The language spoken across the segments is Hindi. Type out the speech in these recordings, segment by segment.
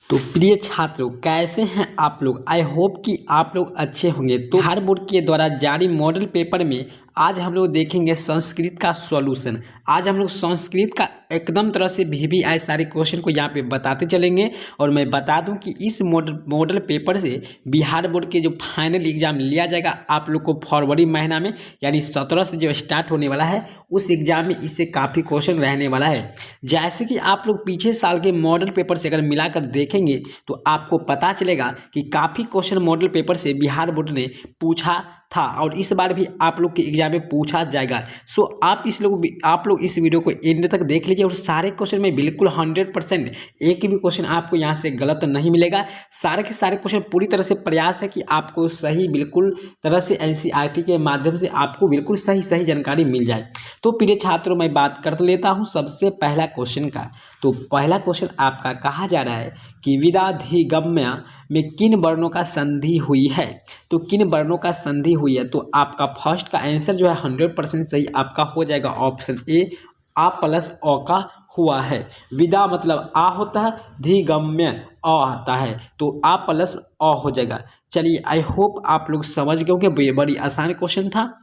तो प्रिय छात्रों, कैसे हैं आप लोग। आई होप कि आप लोग अच्छे होंगे। तो बिहार बोर्ड के द्वारा जारी मॉडल पेपर में आज हम लोग देखेंगे संस्कृत का सॉल्यूशन। आज हम लोग संस्कृत का एकदम तरह से VVI सारे क्वेश्चन को यहाँ पे बताते चलेंगे। और मैं बता दूं कि इस मॉडल पेपर से बिहार बोर्ड के जो फाइनल एग्जाम लिया जाएगा आप लोग को फरवरी महीना में, यानी 17 से जो स्टार्ट होने वाला है उस एग्जाम में इससे काफ़ी क्वेश्चन रहने वाला है। जैसे कि आप लोग पीछे साल के मॉडल पेपर से अगर मिलाकर देखेंगे तो आपको पता चलेगा कि काफ़ी क्वेश्चन मॉडल पेपर से बिहार बोर्ड ने पूछा था और इस बार भी आप लोग के एग्जाम में पूछा जाएगा। सो आप लोग इस वीडियो को एंड तक देख लीजिए और सारे क्वेश्चन में बिल्कुल 100% एक भी क्वेश्चन आपको यहाँ से गलत नहीं मिलेगा। सारे के सारे क्वेश्चन पूरी तरह से प्रयास है कि आपको सही बिल्कुल तरह से NCERT के माध्यम से आपको बिल्कुल सही जानकारी मिल जाए। तो प्रिय छात्रों, मैं बात कर लेता हूँ सबसे पहला क्वेश्चन का। तो पहला क्वेश्चन आपका कहा जा रहा है कि विदाधिगम्य में किन वर्णों का संधि हुई है। तो किन वर्णों का संधि हुई है, तो आपका फर्स्ट का आंसर जो है 100% सही आपका हो जाएगा ऑप्शन ए, आ प्लस अ का हुआ है। विदा मतलब आ होता है, धिगम्य अ आता है, तो आ प्लस अ हो जाएगा। चलिए, आई होप आप लोग समझ गए होंगे, बड़ी आसान क्वेश्चन था।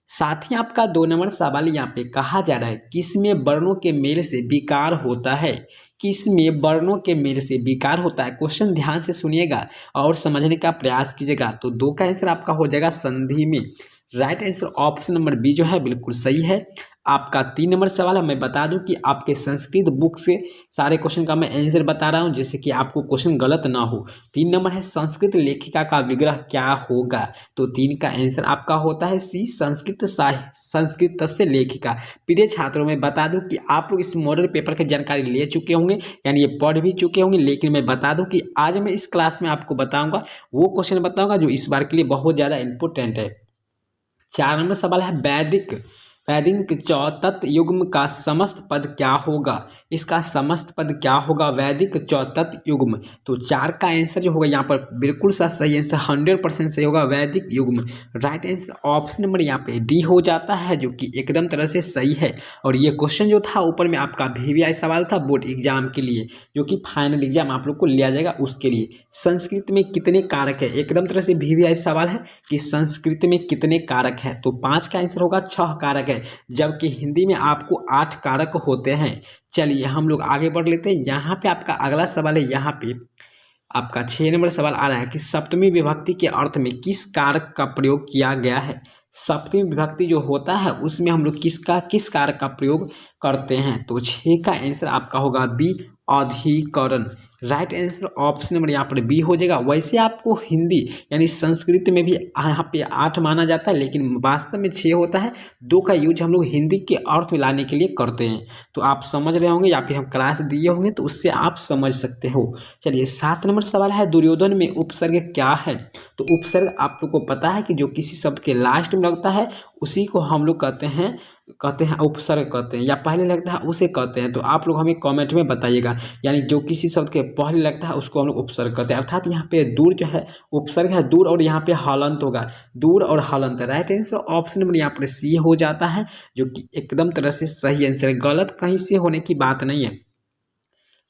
साथ ही आपका 2 नंबर सवाल यहाँ पे कहा जा रहा है किसमें वर्णों के मेल से विकार होता है। किसमें वर्णों के मेल से विकार होता है। क्वेश्चन ध्यान से सुनिएगा और समझने का प्रयास कीजिएगा। तो 2 का आंसर आपका हो जाएगा संधि में। Right answer option number B जो है बिल्कुल सही है। आपका 3 नंबर सवाल है। मैं बता दूं कि आपके संस्कृत बुक से सारे क्वेश्चन का मैं आंसर बता रहा हूं जिससे कि आपको क्वेश्चन गलत ना हो। 3 नंबर है संस्कृत लेखिका का विग्रह क्या होगा। तो 3 का आंसर आपका होता है सी, संस्कृत से लेखिका। प्रिय छात्रों, मैं बता दूं कि आप लोग इस मॉडल पेपर की जानकारी ले चुके होंगे, यानी ये पढ़ भी चुके होंगे, लेकिन मैं बता दूं कि आज मैं इस क्लास में आपको बताऊंगा वो क्वेश्चन बताऊंगा जो इस बार के लिए बहुत ज़्यादा इंपॉर्टेंट है। 4 नंबर सवाल है वैदिक चौतत्व युग्म का समस्त पद क्या होगा। इसका समस्त पद क्या होगा वैदिक चौतत्व युग्म। तो 4 का आंसर जो होगा यहाँ पर बिल्कुल सा सही आंसर 100% सही होगा वैदिक युग्म। राइट आंसर ऑप्शन नंबर यहाँ पे डी हो जाता है जो कि एकदम तरह से सही है। और ये क्वेश्चन जो था ऊपर में आपका VVI सवाल था बोर्ड एग्जाम के लिए, जो कि फाइनल एग्जाम आप लोग को लिया जाएगा उसके लिए। संस्कृत में कितने कारक है, एकदम तरह से VVI सवाल है कि संस्कृत में कितने कारक है। तो 5 का आंसर होगा 6 कारक है, जबकि हिंदी में आपको 8 कारक होते हैं। चलिए हम लोग आगे बढ़ लेते हैं। यहाँ पे आपका अगला सवाल है, यहाँ पे आपका 6 नंबर सवाल आ रहा है कि सप्तमी विभक्ति के अर्थ में किस कारक का प्रयोग किया गया है। सप्तमी विभक्ति जो होता है उसमें हम लोग किस कारक का प्रयोग करते हैं। तो 6 का आंसर आपका होगा बी, अधिकरण। राइट आंसर ऑप्शन नंबर यहाँ पर बी हो जाएगा। वैसे आपको हिंदी यानी संस्कृत में भी यहाँ पे 8 माना जाता है, लेकिन वास्तव में 6 होता है। 2 का यूज हम लोग हिंदी के अर्थ में लाने के लिए करते हैं। तो आप समझ रहे होंगे या फिर हम क्लास दिए होंगे तो उससे आप समझ सकते हो। चलिए 7 नंबर सवाल है दुर्योधन में उपसर्ग क्या है। तो उपसर्ग आप लोग को पता है कि जो किसी शब्द के लास्ट में लगता है उसी को हम लोग कहते हैं उपसर्ग कहते हैं, या पहले लगता है उसे कहते हैं। तो आप लोग हमें कमेंट में बताइएगा, यानी जो किसी शब्द के पहले लगता है उसको हम लोग उपसर्ग कहते हैं। अर्थात यहाँ पे दूर जो है उपसर्ग है दूर, और यहाँ पे हलंत होगा, दूर और हलंत। राइट आंसर ऑप्शन नंबर यहाँ पर सी हो जाता है जो कि एकदम तरह से सही आंसर है, गलत कहीं से होने की बात नहीं है।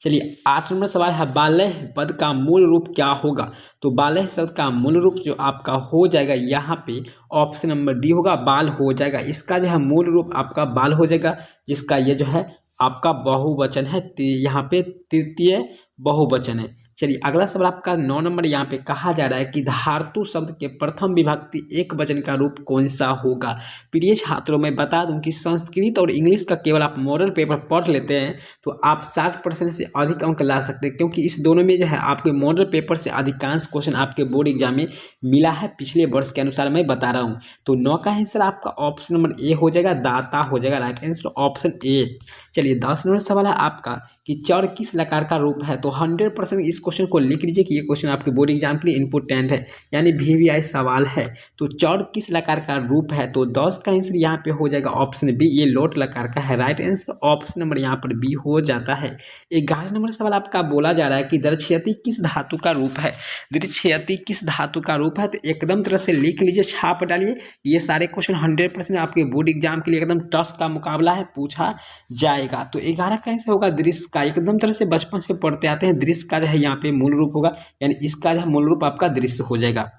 चलिए 8 नंबर सवाल है बालय पद का मूल रूप क्या होगा। तो बालय शब्द का मूल रूप जो आपका हो जाएगा यहाँ पे ऑप्शन नंबर डी होगा, बाल हो जाएगा। इसका जो है मूल रूप आपका बाल हो जाएगा, जिसका ये जो है आपका बहुवचन है, यहाँ पे तृतीय बहुवचन है। चलिए अगला सवाल आपका 9 नंबर यहाँ पे कहा जा रहा है कि धातु शब्द के प्रथम विभक्ति एक वचन का रूप कौन सा होगा। प्रिय छात्रों, मैं बता दूं कि संस्कृत और इंग्लिश का केवल आप मॉडल पेपर पढ़ लेते हैं तो आप 60% से अधिक अंक ला सकते हैं, क्योंकि इस दोनों में जो है आपके मॉडल पेपर से अधिकांश क्वेश्चन आपके बोर्ड एग्जाम में मिला है पिछले वर्ष के अनुसार मैं बता रहा हूँ। तो 9 का आंसर आपका ऑप्शन नंबर ए हो जाएगा, दाता हो जाएगा। राइट आंसर ऑप्शन ए। चलिए 10 नंबर सवाल है आपका कि चर किस लकार का रूप है। तो 100% इस क्वेश्चन को लिख लीजिए कि ये क्वेश्चन आपके बोर्ड एग्जाम के लिए इंपॉर्टेंट है, यानी VVI सवाल है। तो चर किस लकार का रूप है। तो 10 का आंसर यहाँ पे हो जाएगा ऑप्शन बी, ये लोट लकार का है। राइट आंसर ऑप्शन नंबर यहाँ पर बी हो जाता है। 11 नंबर सवाल आपका बोला जा रहा है कि दृश्यति किस धातु का रूप है। दृश्यति किस धातु का रूप है। तो एकदम तरह से लिख लीजिए, छाप डालिए। ये सारे क्वेश्चन 100% आपके बोर्ड एग्जाम के लिए एकदम टफ का मुकाबला है, पूछा जाएगा। जाएगा। तो 11 का आंसर होगा दृश्य का। एकदम तरह से बचपन से पढ़ते आते हैं, दृश्य का जो है यहाँ पे मूल रूप होगा, यानी इसका जो है मूल रूप आपका दृश्य हो जाएगा।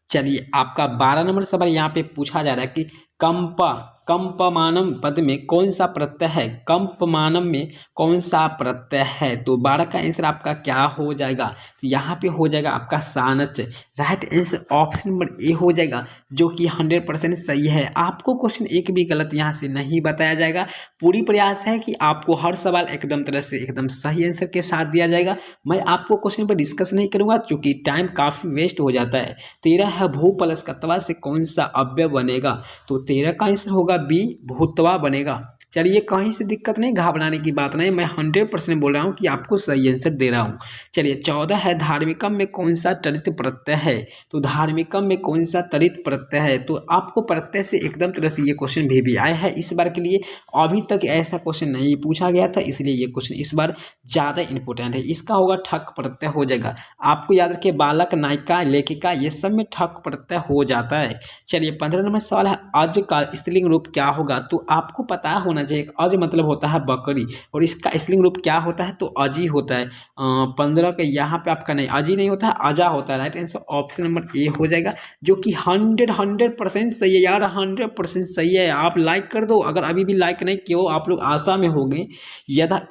चलिए आपका 12 नंबर सवाल यहाँ पे पूछा जा रहा है कि कंपमानम पद में कौन सा प्रत्यय है। कंपमानम में कौन सा प्रत्यय है। तो 12 का आंसर आपका क्या हो जाएगा, तो यहाँ पे हो जाएगा आपका सानच। Right answer option number A हो जाएगा, जो कि 100% सही है। आपको क्वेश्चन एक भी गलत यहाँ से नहीं बताया जाएगा। पूरी प्रयास है कि आपको हर सवाल एकदम तरह से एकदम सही आंसर के साथ दिया जाएगा। मैं आपको क्वेश्चन पर डिस्कस नहीं करूंगा क्योंकि टाइम काफ़ी वेस्ट हो जाता है। 13 है भू प्लस कत्वा से कौन सा अव्यय बनेगा। तो 13 का आंसर होगा बी, भूतवा बनेगा। चलिए कहीं से दिक्कत नहीं, घबराने की बात नहीं, मैं 100% बोल रहा हूँ कि आपको सही आंसर दे रहा हूँ। चलिए 14 है धार्मिकम में कौन सा तरित प्रत्यय है। तो धार्मिकम में कौन सा तरित प्रत्यय है। तो आपको प्रत्यय से एकदम तरह से ये क्वेश्चन भी आया है इस बार के लिए। अभी तक ऐसा क्वेश्चन नहीं पूछा गया था, इसलिए ये क्वेश्चन इस बार ज़्यादा इंपॉर्टेंट है। इसका होगा ठक प्रत्यय हो जाएगा। आपको याद रखिए बालक, नायिका, लेखिका ये सब में ठक प्रत्यय हो जाता है। चलिए 15 नंबर सवाल है अज का स्त्रीलिंग रूप क्या होगा। तो आपको पता होना चाहिए अज मतलब होता है बकरी, और इसका स्त्रीलिंग रूप क्या होता है, तो अजी होता है। 15 का यहाँ पे आपका नहीं, अजी नहीं होता है, अजा होता है। Right answer option number A हो जाएगा, जो कि 100% सही है यार, 100% सही है। आप लाइक कर दो, अगर अभी भी लाइक नहीं किए हो आप लोग आशा में हो गए।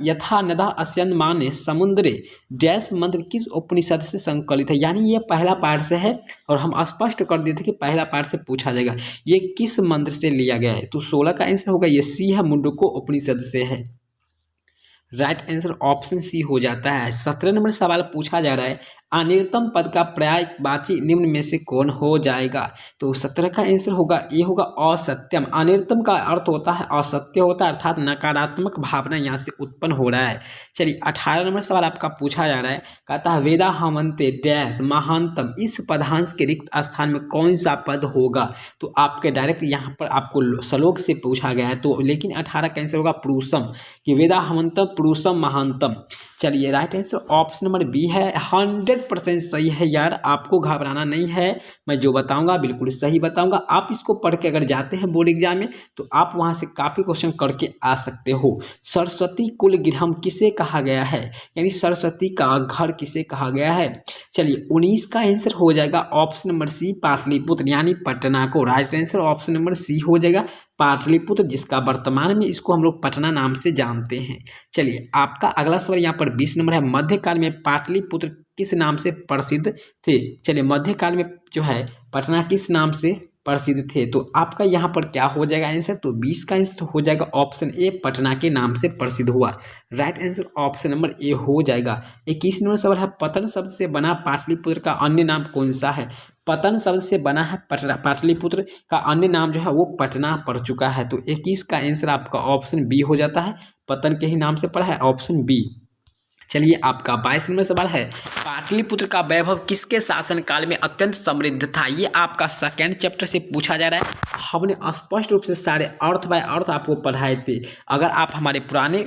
यथा नदा अस्यन माने समुद्रे डैश मंत्र किस उपनिषद से संकलित है। यानी ये पहला पार्ट से है, और हम स्पष्ट कर दिए थे कि पहला पार्ट से पूछा जाएगा ये किस मंत्र से लिया गया है। तो 16 का आंसर होगा ये सी है, मुंडको उपनिषद से है। राइट आंसर ऑप्शन सी हो जाता है। 17 नंबर सवाल पूछा जा रहा है अनिर्तम पद का पर्यायवाची निम्न में से कौन हो जाएगा। तो 17 का आंसर होगा ये होगा असत्यम। अनिर्तम का अर्थ होता है असत्य होता है, अर्थात नकारात्मक भावना यहाँ से उत्पन्न हो रहा है। चलिए 18 नंबर सवाल आपका पूछा जा रहा है, कहता है वेदा हमंते डैश महानतम इस पदांश के रिक्त स्थान में कौन सा पद होगा। तो आपके डायरेक्ट यहाँ पर आपको श्लोक से पूछा गया है, तो लेकिन 18 का आंसर होगा पुरुषम, कि वेदा हमंतम पुरुषम महानतम। चलिए right answer option number B है, 100% सही है यार, आपको घबराना नहीं है। मैं जो बताऊंगा बिल्कुल सही बताऊंगा। आप इसको पढ़ के अगर जाते हैं बोर्ड एग्जाम में तो आप वहां से काफी क्वेश्चन करके आ सकते हो। सरस्वती कुल गृहम किसे कहा गया है, यानी सरस्वती का घर किसे कहा गया है। चलिए 19 का आंसर हो जाएगा ऑप्शन नंबर सी, पाटलिपुत्र यानी पटना को। Right answer option number C हो जाएगा, पाटलिपुत्र, जिसका वर्तमान में इसको हम लोग पटना नाम से जानते हैं। चलिए आपका अगला सवाल यहाँ पर 20 नंबर है, मध्यकाल में पाटलिपुत्र किस नाम से प्रसिद्ध थे। चलिए मध्यकाल में जो है पटना किस नाम से प्रसिद्ध थे। तो आपका यहाँ पर क्या हो जाएगा आंसर, तो 20 का आंसर हो जाएगा ऑप्शन ए, पटना के नाम से प्रसिद्ध हुआ। Right answer option number A हो जाएगा। 21 नंबर सवाल है पतन शब्द से बना पाटलिपुत्र का अन्य नाम कौन सा है। पतन शब्द से बना है पाटलिपुत्र का अन्य नाम जो है वो पटना पड़ चुका है। तो 21 का आंसर आपका ऑप्शन बी हो जाता है, पतन के ही नाम से पड़ा है, ऑप्शन बी। चलिए आपका 22 नंबर सवाल है पाटलिपुत्र का वैभव किसके शासन काल में अत्यंत समृद्ध था। ये आपका सेकेंड चैप्टर से पूछा जा रहा है। हमने स्पष्ट रूप से सारे अर्थ बाय अर्थ आपको पढ़ाए थे। अगर आप हमारे पुराने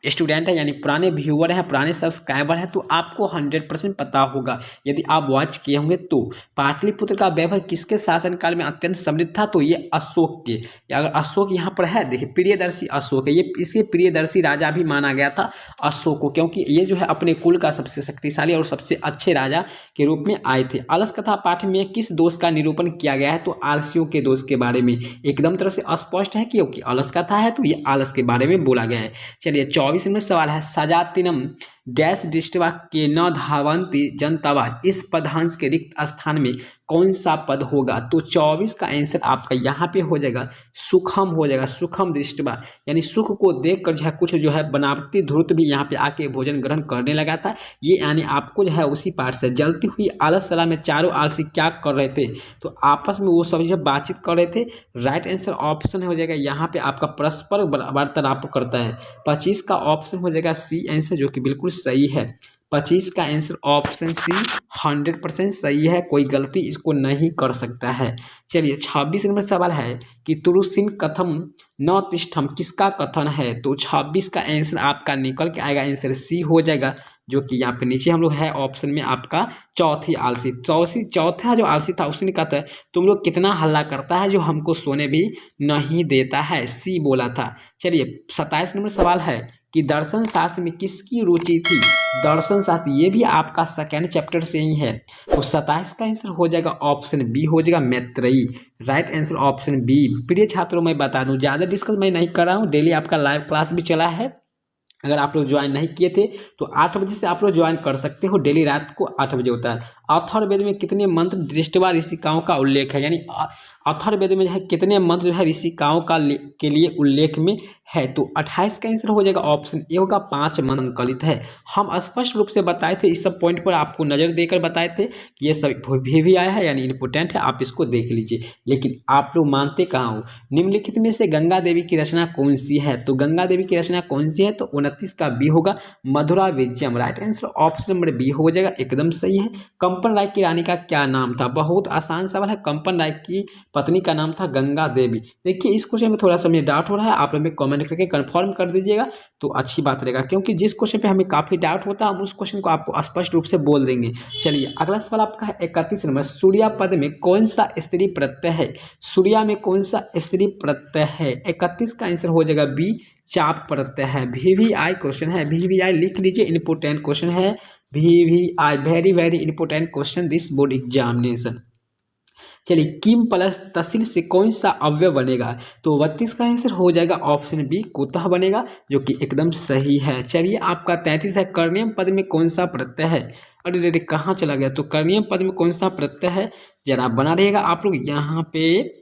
स्टूडेंट हैं यानी पुराने व्यूअर हैं, पुराने सब्सक्राइबर हैं, तो आपको 100% पता होगा यदि आप वॉच किए होंगे। तो पाटलिपुत्र का वैभव किसके शासनकाल में अत्यंत समृद्ध था, तो ये अशोक के। अगर अशोक यहाँ पर है, देखिए प्रियदर्शी अशोक है, ये इसके प्रियदर्शी राजा भी माना गया था अशोक को, क्योंकि ये जो है अपने कुल का सबसे शक्तिशाली और सबसे अच्छे राजा के रूप में आए थे। अलस कथा पाठ में किस दोष का निरूपण किया गया है, तो आलसियों के दोष के बारे में एकदम तरह से स्पष्ट है, क्योंकि अलस कथा है तो ये आलस के बारे में बोला गया है। चलिए 24 में सवाल है सजातिनम डैश दृष्टवा के न धावंती जनतवा इस पदांश के रिक्त स्थान में कौन सा पद होगा। तो 24 का आंसर आपका यहाँ पे हो जाएगा सुखम हो जाएगा, सुखम दृष्टवा, यानी सुख को देखकर जो है कुछ जो है बनावटी धूर्त भी यहाँ पे आके भोजन ग्रहण करने लगा था। ये यानी आपको जो है उसी पाठ से जलती हुई आलसला में चारों आलसी क्या कर रहे थे, तो आपस में वो सब जो बातचीत कर रहे थे। राइट आंसर ऑप्शन हो जाएगा यहाँ पे आपका परस्पर वार्तालाप करता है। 25 का ऑप्शन हो जाएगा सी आंसर, जो कि बिल्कुल सही है। 25 का आंसर ऑप्शन सी 100% सही है, कोई गलती इसको नहीं कर सकता है। चलिए 26 नंबर सवाल है कि तुरुसिन कथम न तिष्ठम किसका कथन है। तो 26 का आंसर आपका निकल के आएगा, आंसर सी हो जाएगा, जो कि यहाँ पे नीचे हम लोग है ऑप्शन में आपका चौथी आलसी। चौथा जो आलसी था उसने कहता है तुम लोग कितना हल्ला करता है जो हमको सोने भी नहीं देता है, सी बोला था। चलिए 27 नंबर सवाल है कि दर्शन शास्त्र में किसकी रुचि थी। दर्शन शास्त्र ये भी आपका सेकेंड चैप्टर से ही है, तो 27 का आंसर हो जाएगा ऑप्शन बी, हो जाएगा Maitreyi. Right answer option B. प्रिय छात्रों मैं बता दूं ज़्यादा डिस्कस मैं नहीं कर रहा हूँ, डेली आपका लाइव क्लास भी चला है। अगर आप लोग ज्वाइन नहीं किए थे तो 8 बजे से आप लोग ज्वाइन कर सकते हो, डेली रात को 8 बजे होता है। अथर्ववेद में कितने मंत्र दृष्टवा ऋषिकाओं का उल्लेख है, यानी अथर्ववेद में जो है कितने मंत्र जो है ऋषिकाओं का के लिए उल्लेख में है, तो 28 का आंसर हो जाएगा ऑप्शन ए होगा, 5 मंत्र अंकलित है। हम स्पष्ट रूप से बताए थे, इस सब पॉइंट पर आपको नज़र देकर बताए थे कि ये सब भी आया है यानी इंपोर्टेंट है, आप इसको देख लीजिए। लेकिन आप लोग मानते कहाँ हो। निम्नलिखित में से गंगा देवी की रचना कौन सी है, तो गंगा देवी की रचना कौन सी है, तो 29 का बी होगा, Madhura Vijayam. Right answer option number B हो जाएगा, एकदम सही है। कंपन राय की रानी का क्या नाम था, बहुत आसान सवाल है। कंपन राय की पत्नी का नाम था गंगा देवी। देखिए इस क्वेश्चन में थोड़ा सा मुझे डाउट हो रहा है, आप लोग में कमेंट करके कंफर्म कर दीजिएगा तो अच्छी बात रहेगा, क्योंकि जिस क्वेश्चन पे हमें काफी डाउट होता है हम उस क्वेश्चन को आपको स्पष्ट रूप से बोल देंगे। चलिए अगला सवाल आपका है 31 नंबर, सूर्या पद में कौन सा स्त्री प्रत्यय है। सूर्या में कौन सा स्त्री प्रत्यय है, 31 का आंसर हो जाएगा बी, चाप प्रत्यय है। VVI क्वेश्चन है, VVI लिख लीजिए, इंपोर्टेंट क्वेश्चन है। VVI very very important question this board examination. चलिए किम प्लस तहसील से कौन सा अव्यय बनेगा, तो 32 का आंसर हो जाएगा ऑप्शन बी, कुतः बनेगा, जो कि एकदम सही है। चलिए आपका 33 है, कर्णियम पद में कौन सा प्रत्यय है। अरे रे कहाँ चला गया, तो कर्णियम पद में कौन सा प्रत्यय है, जरा बना रहेगा आप लोग यहाँ पे।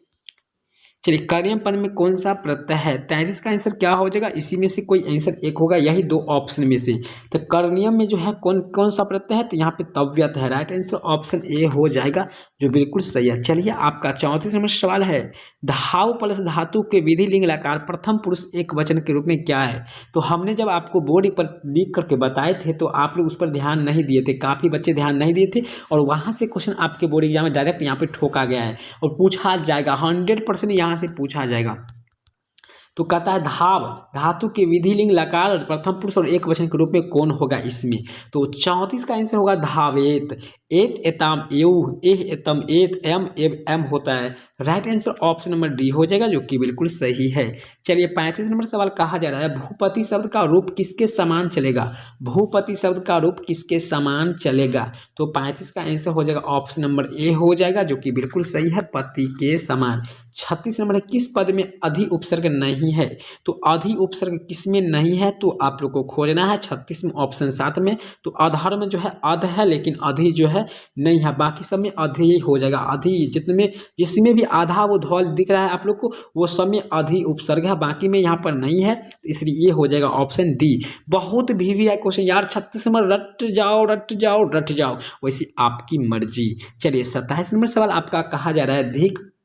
चलिए कर्णियम पद में कौन सा प्रत्यय है, 33 का आंसर क्या हो जाएगा, इसी में से कोई आंसर एक होगा, यही दो ऑप्शन में से। तो कर्णियम में जो है कौन कौन सा प्रत्यय है, तो यहाँ पे तव्यत है। राइट आंसर ऑप्शन ए हो जाएगा, जो बिल्कुल सही है। चलिए आपका 34 नंबर सवाल है, धाव प्लस धातु के विधि लिंग लकार प्रथम पुरुष एक वचन के रूप में क्या है। तो हमने जब आपको बोर्ड पर लिख करके बताए थे तो आप लोग उस पर ध्यान नहीं दिए थे, काफ़ी बच्चे ध्यान नहीं दिए थे, और वहाँ से क्वेश्चन आपके बोर्ड एग्जाम में डायरेक्ट यहाँ पे ठोका गया है और पूछा जाएगा, 100% यहाँ से पूछा जाएगा। तो कहता है धाव धातु के विधि लिंग लकार और प्रथम पुरुष और एक वचन के रूप में कौन होगा इसमें, तो 34 का आंसर होगा धावेत। एत एताम एव, एह एतम एत, एम एव एम होता है। Right answer option number D हो जाएगा, जो कि बिल्कुल सही है। चलिए 35 नंबर सवाल कहा जा रहा है, भूपति शब्द का रूप किसके समान चलेगा। भूपति शब्द का रूप किसके समान चलेगा, तो 35 का आंसर हो जाएगा ऑप्शन नंबर ए हो जाएगा, जो कि बिल्कुल सही है, पति के समान। 36 नंबर है, किस पद में अधि उपसर्ग नहीं है, तो अधि उपसर्ग किसमें नहीं है, तो आप लोग को खोजना है 36 में ऑप्शन 7 में। तो आधार में जो है अध है, लेकिन अधि जो है नहीं है, बाकी सब में अधि ही हो जाएगा। अधि जिसमें भी आधा वो धौल दिख रहा है आप लोग को, वो सब में अधि उपसर्ग है, बाकी में यहाँ पर नहीं है, तो इसलिए ये हो जाएगा ऑप्शन डी। बहुत VVI क्वेश्चन यार, 36 नंबर रट जाओ रट जाओ रट जाओ, वैसे आपकी मर्जी। चलिए 27 नंबर सवाल आपका कहा जा रहा है,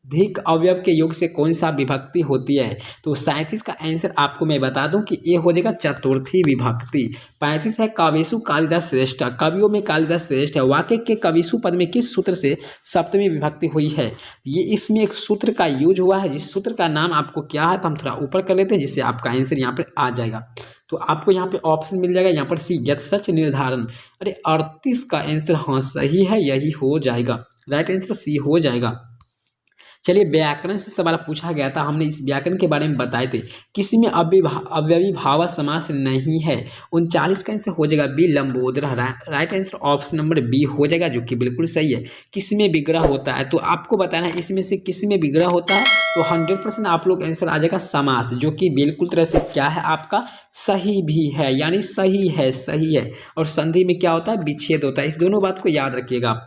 धिक अवयव के योग से कौन सा विभक्ति होती है, तो 37 का आंसर आपको मैं बता दूं कि ये हो जाएगा चतुर्थी विभक्ति। 35 है, काव्येषु कालिदास श्रेष्ठ, कवियों में कालिदास श्रेष्ठ है। वाक्य के कविषु पद में किस सूत्र से सप्तमी विभक्ति हुई है, ये इसमें एक सूत्र का यूज हुआ है, जिस सूत्र का नाम आपको क्या है, तो हम थोड़ा ऊपर कर लेते हैं जिससे आपका आंसर यहाँ पर आ जाएगा। तो आपको यहाँ पे ऑप्शन मिल जाएगा, यहाँ पर सी यथ सच निर्धारण। अरे 38 का आंसर हाँ सही है, यही हो जाएगा। राइट आंसर सी हो जाएगा। चलिए व्याकरण से सवाल पूछा गया था, हमने इस व्याकरण के बारे में बताए थे, किसी में अव्ययी भाव समास नहीं है। 39 का आंसर हो जाएगा B, Lambodar. Right answer option number B हो जाएगा, जो कि बिल्कुल सही है। किसी में विग्रह होता है, तो आपको बताना है इसमें से किसी में विग्रह होता है, तो 100% आप लोग आंसर आ जाएगा समास, जो कि बिल्कुल तरह से क्या है आपका सही भी है, यानी सही है। और संधि में क्या होता है, विच्छेद होता है, इस दोनों बात को याद रखिएगा।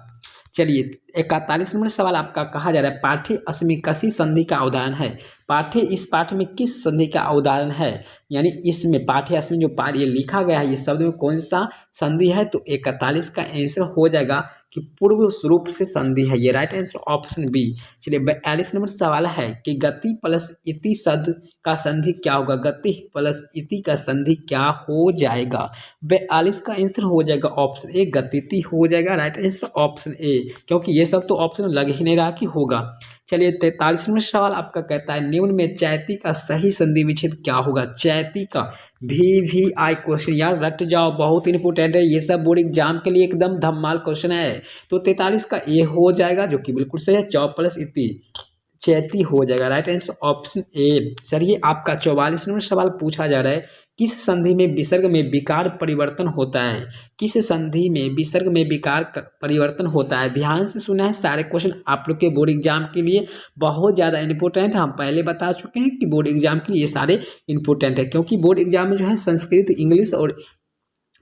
चलिए 41 नंबर सवाल आपका कहा जा रहा है, पाठ्य अस्मि कसी संधि का उदाहरण है। पाठ्य इस पाठ में किस संधि का उदाहरण है, यानी इसमें पाठ्य अस्मि जो पाठ ये लिखा गया है, ये शब्द में कौन सा संधि है, तो 41 का आंसर हो जाएगा कि पूर्व रूप से संधि है, ये राइट आंसर ऑप्शन बी। चलिए 42 नंबर सवाल है कि गति प्लस इति शब्द का संधि क्या होगा। गति प्लस इति का संधि क्या हो जाएगा, 42 का आंसर हो जाएगा ऑप्शन ए, गतिति हो जाएगा। राइट आंसर ऑप्शन ए, क्योंकि ये सब तो ऑप्शन लग ही नहीं रहा कि होगा। चलिए 43वां सवाल आपका कहता है निम्न में चैती का सही संधि विच्छेद क्या होगा। चैती का VVI क्वेश्चन यार रट जाओ, बहुत इंपॉर्टेंट है ये सब, बोर्ड एग्जाम के लिए एकदम धमाल क्वेश्चन है। तो 43 का ए हो जाएगा जो कि बिल्कुल सही है, 4 + इति चैती हो जाएगा। राइट आंसर ऑप्शन ए। चलिए आपका 44वां सवाल पूछा जा रहा है किस संधि में विसर्ग में विकार परिवर्तन होता है। किस संधि में विसर्ग में विकार परिवर्तन होता है। ध्यान से सुना है, सारे क्वेश्चन आप लोग के बोर्ड एग्जाम के लिए बहुत ज़्यादा इंपॉर्टेंट है। हम पहले बता चुके हैं कि बोर्ड एग्जाम के लिए ये सारे इंपॉर्टेंट है, क्योंकि बोर्ड एग्जाम में जो है संस्कृत, इंग्लिश और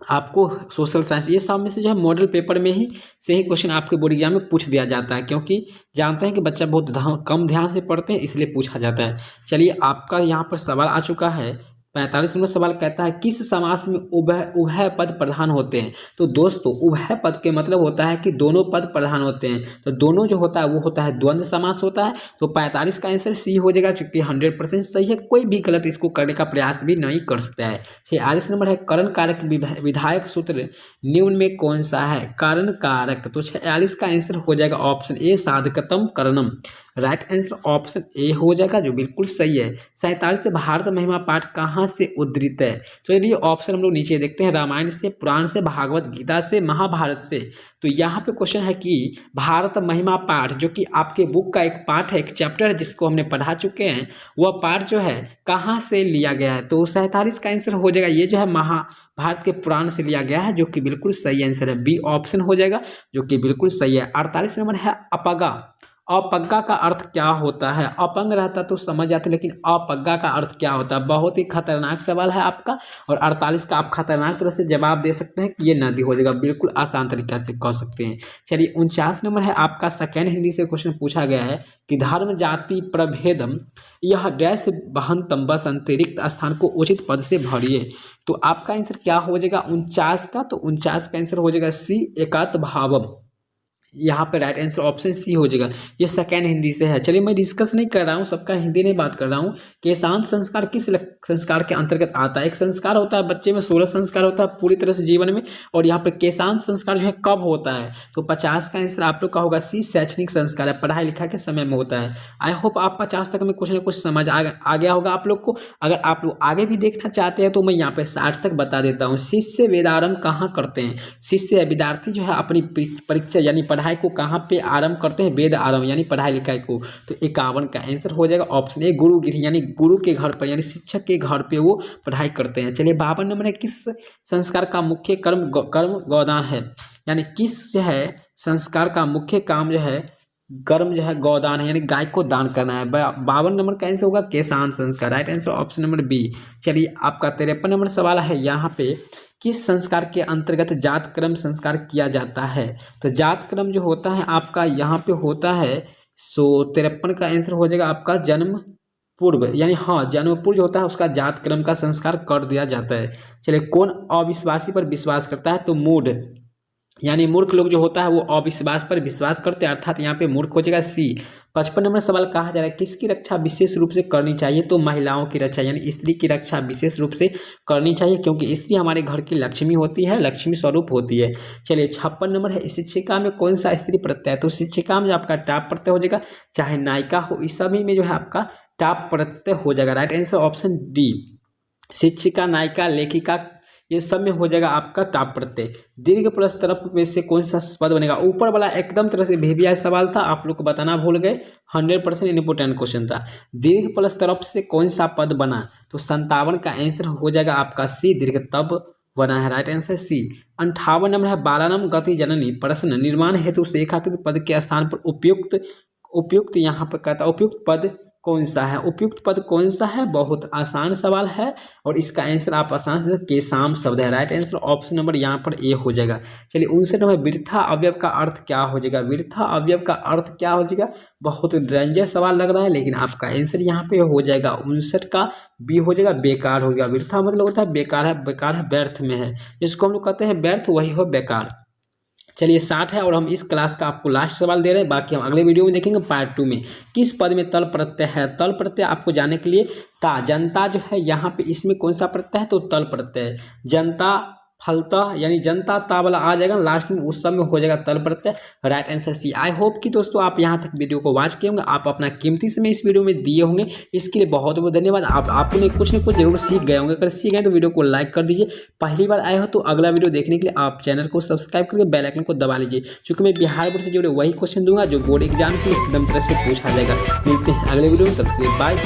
आपको सोशल साइंस ये सब में से जो है मॉडल पेपर में ही से ही क्वेश्चन आपके बोर्ड एग्जाम में पूछ दिया जाता है, क्योंकि जानते हैं कि बच्चा बहुत कम ध्यान से पढ़ते हैं इसलिए पूछा जाता है। चलिए आपका यहाँ पर सवाल आ चुका है 45वां सवाल कहता है किस समास में उभय पद प्रधान होते हैं। तो दोस्तों उभय पद के मतलब होता है कि दोनों पद प्रधान होते हैं, तो दोनों जो होता है वो होता है द्वंद्व समास होता है। तो 45 का आंसर सी हो जाएगा, क्योंकि 100% सही है, कोई भी गलत इसको करने का प्रयास भी नहीं कर सकता है। 46 नंबर है करण कारक विधायक सूत्र निम्न में कौन सा है। करण कारक, तो 46 का आंसर हो जाएगा ऑप्शन ए साधकतम करणम। राइट आंसर ऑप्शन ए हो जाएगा जो बिल्कुल सही है। 47 से भारत महिमा पाठ कहाँ से उद्धृत है। तो ये ऑप्शन हम लोग नीचे देखते हैं, रामायण से, पुराण से, भागवत गीता से, महाभारत से। तो यहाँ पे क्वेश्चन है कि भारत महिमा पाठ जो कि आपके बुक का एक पाठ है, एक चैप्टर है जिसको हमने पढ़ा चुके हैं, वह पाठ जो है कहाँ से लिया गया है। तो 47 का आंसर हो जाएगा ये जो है महाभारत के पुराण से लिया गया है, जो कि बिल्कुल सही आंसर है, बी ऑप्शन हो जाएगा जो कि बिल्कुल सही है। 48 नंबर है अपगा। अपग्गा का अर्थ क्या होता है। अपंग रहता तो समझ जाते, लेकिन अपग्गा का अर्थ क्या होता है। बहुत ही खतरनाक सवाल है आपका, और 48 का आप खतरनाक तरह से जवाब दे सकते हैं कि ये नदी हो जाएगा, बिल्कुल आसान तरीका से कह सकते हैं। चलिए 49 नंबर है आपका सेकेंड हिंदी से क्वेश्चन पूछा गया है कि धर्म जाति प्रभेदम यह डैश बहंतम बस अंतरिक्त स्थान को उचित पद से भरिए। तो आपका आंसर क्या हो जाएगा 49 का। तो 49 का आंसर हो जाएगा सी एकात भावम। यहाँ पे राइट आंसर ऑप्शन सी हो जाएगा, ये सेकेंड हिंदी से है। चलिए मैं डिस्कस नहीं कर रहा हूँ, सबका हिंदी नहीं बात कर रहा हूँ। केशांत संस्कार किस संस्कार के अंतर्गत आता है। एक संस्कार होता है बच्चे में, 16 संस्कार होता है पूरी तरह से जीवन में, और यहाँ पे केशांत संस्कार जो है कब होता है। तो 50 का आंसर आप लोग का होगा सी शैक्षणिक संस्कार है, पढ़ाई लिखाई के समय में होता है। आई होप आप 50 तक में कुछ ना कुछ समझ आ गया होगा आप लोग को। अगर आप लोग आगे भी देखना चाहते हैं तो मैं यहाँ पे 60 तक बता देता हूँ। शिष्य वेदारंभ कहाँ करते हैं। शिष्य विद्यार्थी जो है अपनी परीक्षा यानी पढ़ाई को कहाँ पे आरंभ करते हैं, वेद आरंभ यानी पढ़ाई लिखाई को। तो 51 का आंसर हो जाएगा ऑप्शन ए गुरु गृह यानी गुरु के घर पर यानी शिक्षक के घर पे वो पढ़ाई करते हैं। चलिए 52 नंबर है किस संस्कार का मुख्य कर्म गौदान है। यानी किस जो है संस्कार का मुख्य काम जो है कर्म जो है गौदान है, यानी गाय को दान करना है। 52 नंबर का आंसर होगा केशांत संस्कार। Right answer option number B. चलिए आपका 53 नंबर सवाल है यहाँ पे किस संस्कार के अंतर्गत जात क्रम संस्कार किया जाता है। तो जात क्रम जो होता है आपका यहाँ पे होता है 53 का आंसर हो जाएगा आपका जन्म पूर्व, यानी हाँ जन्म पूर्व जो होता है उसका जात क्रम का संस्कार कर दिया जाता है। चलिए कौन अविश्वासी पर विश्वास करता है। तो मूढ़ यानी मूर्ख लोग जो होता है वो अविश्वास पर विश्वास करते हैं, अर्थात यहाँ पे मूर्ख हो जाएगा सी। 55 नंबर सवाल कहा जा रहा है किसकी रक्षा विशेष रूप से करनी चाहिए। तो महिलाओं की रक्षा यानी स्त्री की रक्षा विशेष रूप से करनी चाहिए, क्योंकि स्त्री हमारे घर की लक्ष्मी होती है, लक्ष्मी स्वरूप होती है। चलिए 56 नंबर है शिक्षिका में कौन सा स्त्री प्रत्यय। तो शिक्षिका में आपका टाप प्रत्यय हो जाएगा, चाहे नायिका हो, इस सभी में जो है आपका टाप प्रत्यय हो जाएगा। Right answer option D. शिक्षिका, नायिका, लेखिका ये सब में हो जाएगा आपका टाप प्रत्यय। दीर्घ प्लस तरफ में से कौन सा पद बनेगा। ऊपर वाला एकदम तरह से VVI सवाल था, आप लोग को बताना भूल गए, 100% इंपोर्टेंट क्वेश्चन था। दीर्घ प्लस तरफ से कौन सा पद बना। तो 57 का आंसर हो जाएगा आपका सी दीर्घ तब बना है। राइट आंसर सी। 58 नंबर है बालानम गति जननी प्रश्न निर्माण हेतु रेखाकृत पद के स्थान पर उपयुक्त यहाँ पर कहता उपयुक्त पद कौन सा है। उपयुक्त पद कौन सा है, बहुत आसान सवाल है, और इसका आंसर आप आसान से केशाम शब्द है। राइट आंसर ऑप्शन नंबर यहाँ पर ए हो जाएगा। चलिए 59 नंबर वृथा अवयव का अर्थ क्या हो जाएगा। वृथा अवयव का अर्थ क्या हो जाएगा, बहुत डेंजर सवाल लग रहा है, लेकिन आपका आंसर यहाँ पे हो जाएगा 59 का बी हो जाएगा, बेकार हो जाएगा। वृथा मतलब होता है बेकार है, बेकार है व्यर्थ में है, जिसको हम लोग कहते हैं व्यर्थ वही हो बेकार। चलिए 60 है और हम इस क्लास का आपको लास्ट सवाल दे रहे हैं, बाकी हम अगले वीडियो में देखेंगे पार्ट 2 में। किस पद में तल प्रत्यय है। तल प्रत्यय आपको जानने के लिए ता जनता जो है यहाँ पे इसमें कौन सा प्रत्यय है। तो तल प्रत्यय जनता फलतः यानी जनता ता वाला आ जाएगा लास्ट में, उस समय हो जाएगा तल प्रत्यय। Right answer C. I hope कि दोस्तों आप यहाँ तक वीडियो को वॉच किए होंगे, आप अपना कीमती समय इस वीडियो में दिए होंगे, इसके लिए बहुत बहुत धन्यवाद। आपने कुछ न कुछ जरूर सीख गए होंगे। अगर सीख गए तो वीडियो को लाइक कर दीजिए। पहली बार आए हो तो अगला वीडियो देखने के लिए आप चैनल को सब्सक्राइब करके बेल आइकन को दबा लीजिए, क्योंकि मैं बिहार बोर्ड से जुड़े वही क्वेश्चन दूंगा जो बोर्ड एग्जाम के लिए एकदम तरह से पूछा जाएगा। मिलते हैं अगले वीडियो में, तब तक के लिए बाय।